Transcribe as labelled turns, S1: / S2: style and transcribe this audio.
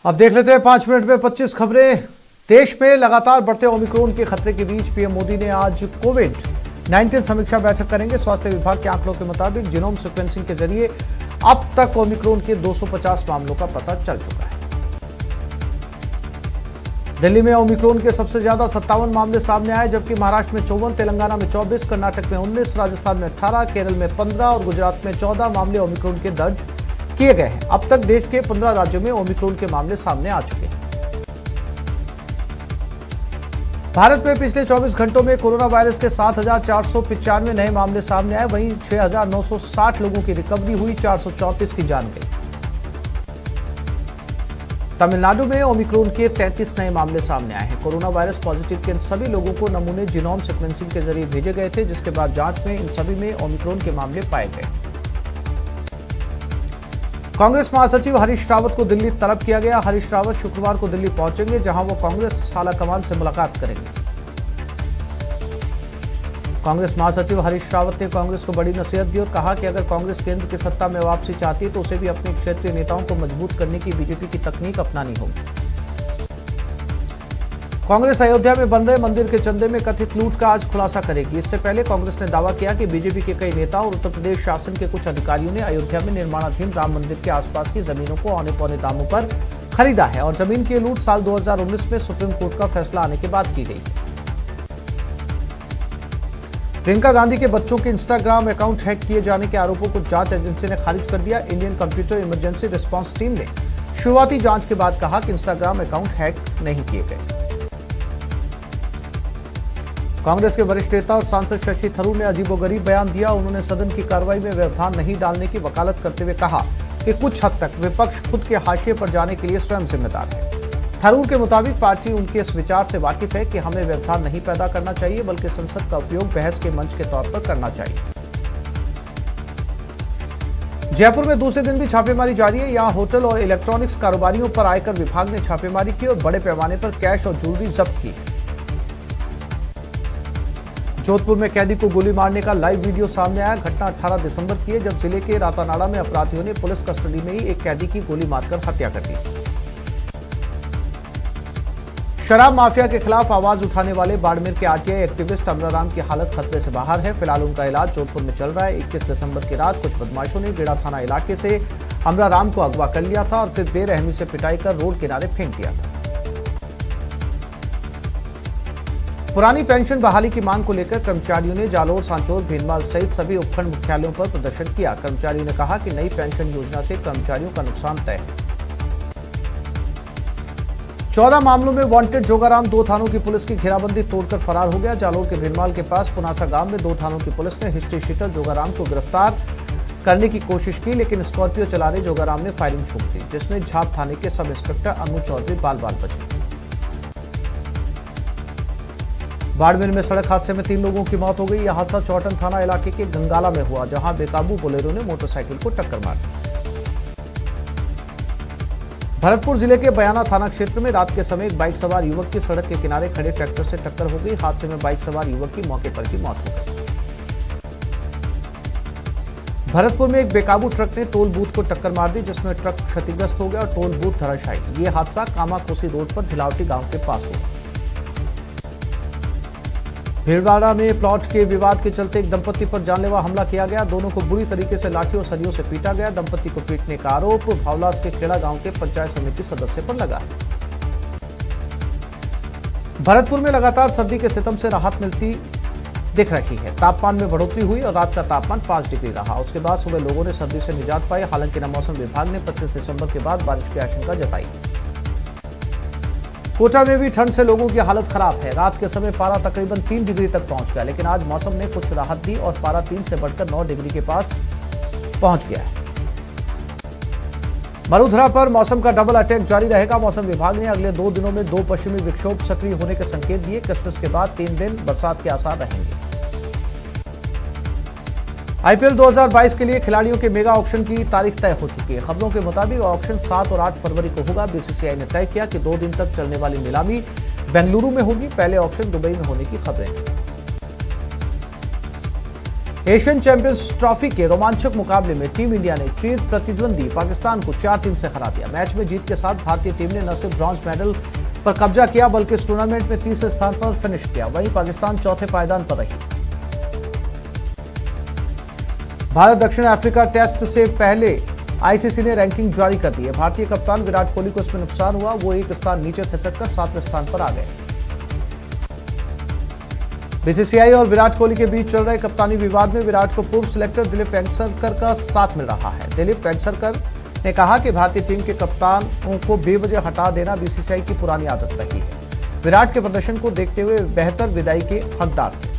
S1: अब देख लेते हैं 5 मिनट में 25 खबरें। देश में लगातार बढ़ते ओमिक्रॉन के खतरे के बीच पीएम मोदी ने आज कोविड-19 समीक्षा बैठक करेंगे। स्वास्थ्य विभाग के आंकड़ों के मुताबिक जीनोम सीक्वेंसिंग के जरिए अब तक ओमिक्रॉन के 250 मामलों का पता चल चुका है। दिल्ली में ओमिक्रॉन के सबसे ज्यादा 57 मामले सामने आए, जबकि महाराष्ट्र में 54, तेलंगाना में 24, कर्नाटक में 19, राजस्थान में 18, केरल में 15 और गुजरात में 14 मामले ओमिक्रॉन के दर्ज किए गए हैं। अब तक देश के 15 राज्यों में ओमिक्रॉन के मामले सामने आ चुके हैं। भारत में पिछले 24 घंटों में कोरोना वायरस के 7,495 नए मामले सामने आए, वहीं 6,960 लोगों की रिकवरी हुई, 434 की जान गई। तमिलनाडु में ओमिक्रॉन के 33 नए मामले सामने आए हैं। कोरोना वायरस पॉजिटिव के इन सभी लोगों को नमूने जीनोम सीक्वेंसिंग के जरिए भेजे गए थे, जिसके बाद जांच में इन सभी में ओमिक्रॉन के मामले पाए गए। कांग्रेस महासचिव हरीश रावत को दिल्ली तलब किया गया। हरीश रावत शुक्रवार को दिल्ली पहुंचेंगे, जहां वो कांग्रेस आलाकमान से मुलाकात करेंगे। कांग्रेस महासचिव हरीश रावत ने कांग्रेस को बड़ी नसीहत दी और कहा कि अगर कांग्रेस केंद्र की सत्ता में वापसी चाहती है तो उसे भी अपने क्षेत्रीय नेताओं को मजबूत करने की बीजेपी की तकनीक अपनानी होगी। कांग्रेस अयोध्या में बन रहे मंदिर के चंदे में कथित लूट का आज खुलासा करेगी। इससे पहले कांग्रेस ने दावा किया कि बीजेपी के कई नेता और उत्तर प्रदेश शासन के कुछ अधिकारियों ने अयोध्या में निर्माणाधीन राम मंदिर के आसपास की जमीनों को औने पौने दामों पर खरीदा है और जमीन की लूट साल 2019 में सुप्रीम कोर्ट का फैसला आने के बाद की गई। प्रियंका गांधी के बच्चों के इंस्टाग्राम अकाउंट हैक किए जाने के आरोपों को जांच एजेंसी ने खारिज कर दिया। Indian computer emergency response team ने शुरुआती जांच के बाद कहा कि इंस्टाग्राम अकाउंट हैक नहीं किए गए। कांग्रेस के वरिष्ठ नेता और सांसद शशि थरूर ने अजीबोगरीब बयान दिया। उन्होंने सदन की कार्रवाई में व्यवधान नहीं डालने की वकालत करते हुए कहा कि कुछ हद तक विपक्ष खुद के हाशिए पर जाने के लिए स्वयं जिम्मेदार है। थरूर के मुताबिक पार्टी उनके इस विचार से वाकिफ है कि हमें व्यवधान नहीं पैदा करना चाहिए, बल्कि संसद का उपयोग बहस के मंच के तौर पर करना चाहिए। जयपुर में दूसरे दिन भी छापेमारी जारी है। यहां होटल और इलेक्ट्रॉनिक्स कारोबारियों पर आयकर विभाग ने छापेमारी की और बड़े पैमाने पर कैश और ज्वेलरी जब्त की। जोधपुर में कैदी को गोली मारने का लाइव वीडियो सामने आया। घटना 18 दिसंबर की है, जब जिले के रातानाड़ा में अपराधियों ने पुलिस कस्टडी में ही एक कैदी की गोली मारकर हत्या कर दी। शराब माफिया के खिलाफ आवाज उठाने वाले बाड़मेर के आरटीआई एक्टिविस्ट अमराराम की हालत खतरे से बाहर है। फिलहाल उनका इलाज जोधपुर में चल रहा है। 21 दिसंबर की रात कुछ बदमाशों ने बेड़ा थाना इलाके से अमराराम को अगवा कर लिया था और फिर बेरहमी से पिटाई कर रोड किनारे फेंक दिया था। पुरानी पेंशन बहाली की मांग को लेकर कर्मचारियों ने जालोर, सांचौर, भीनमाल सहित सभी उपखंड मुख्यालयों पर प्रदर्शन किया। कर्मचारियों ने कहा कि नई पेंशन योजना से कर्मचारियों का नुकसान तय है। 14 मामलों में वांटेड जोगाराम 2 थानों की पुलिस की घेराबंदी तोड़कर फरार हो गया। जालोर के भीनमाल के पास पुनासा गांव में 2 थानों की पुलिस ने हिस्ट्री शीटर जोगाराम को गिरफ्तार करने की कोशिश की, लेकिन स्कॉर्पियो चला रहे जोगाराम ने फायरिंग छोड़ दी, जिसमें झाप थाने के सब इंस्पेक्टर अनु चौधरी बाल बाल बचे। बाड़मेर में सड़क हादसे में 3 लोगों की मौत हो गई। यह हादसा चौटन थाना इलाके के गंगाला में हुआ, जहां बेकाबू बोलेरो ने मोटरसाइकिल को टक्कर मार दी। भरतपुर जिले के बयाना थाना क्षेत्र में रात के समय एक बाइक सवार युवक की सड़क के किनारे खड़े ट्रैक्टर से टक्कर हो गई। हादसे में बाइक सवार युवक की मौके पर ही मौत हो गई। भरतपुर में एक बेकाबू ट्रक ने टोल बूथ को टक्कर मार दी, जिसमें ट्रक क्षतिग्रस्त हो गया और टोल बूथ धराशायी। ये हादसा कामाकोसी रोड पर झिलावटी गांव के पास हुआ। भीलवाड़ा में प्लॉट के विवाद के चलते एक दंपति पर जानलेवा हमला किया गया। दोनों को बुरी तरीके से लाठी और सरियों से पीटा गया। दंपति को पीटने का आरोप भावलास के खेड़ा गांव के पंचायत समिति सदस्य पर लगा। भरतपुर में लगातार सर्दी के सितम से राहत मिलती दिख रही है। तापमान में बढ़ोतरी हुई और रात का तापमान 5 डिग्री रहा। उसके बाद सुबह लोगों ने सर्दी से निजात पाई। हालांकि मौसम विभाग ने 25 दिसंबर के बाद बारिश की आशंका जताई। कोटा में भी ठंड से लोगों की हालत खराब है। रात के समय पारा तकरीबन 3 डिग्री तक पहुंच गया, लेकिन आज मौसम ने कुछ राहत दी और पारा 3 से बढ़कर 9 डिग्री के पास पहुंच गया है। मरुधरा पर मौसम का डबल अटैक जारी रहेगा। मौसम विभाग ने अगले 2 दिनों में 2 पश्चिमी विक्षोभ सक्रिय होने के संकेत दिए। क्रिसमस के बाद 3 दिन बरसात के आसार रहेंगे। आईपीएल 2022 के लिए खिलाड़ियों के मेगा ऑक्शन की तारीख तय हो चुकी है। खबरों के मुताबिक ऑक्शन 7 और 8 फरवरी को होगा। बीसीसीआई ने तय किया कि 2 दिन तक चलने वाली नीलामी बेंगलुरु में होगी। पहले ऑक्शन दुबई में होने की खबरें हैं। एशियन चैंपियंस ट्रॉफी के रोमांचक मुकाबले में टीम इंडिया ने चिर प्रतिद्वंदी पाकिस्तान को 4-3 से हरा दिया। मैच में जीत के साथ भारतीय टीम ने न सिर्फ ब्रॉन्ज मेडल पर कब्जा किया बल्कि इस टूर्नामेंट में तीसरे स्थान पर फिनिश किया। वहीं पाकिस्तान चौथे पायदान पर रही। भारत दक्षिण अफ्रीका टेस्ट से पहले आईसीसी ने रैंकिंग जारी कर दी है। भारतीय कप्तान विराट कोहली को इसमें नुकसान हुआ, वो एक स्थान नीचे खिसककर 7वें स्थान पर आ गए। बीसीसीआई और विराट कोहली के बीच चल रहे कप्तानी विवाद में विराट को पूर्व सिलेक्टर दिलीप वेंगसरकर का साथ मिल रहा है। दिलीप वेंगसरकर ने कहा कि भारतीय टीम के कप्तानों को बेवजह हटा देना बीसीसीआई की पुरानी आदत रही है। विराट के प्रदर्शन को देखते हुए बेहतर विदाई के हकदार थे।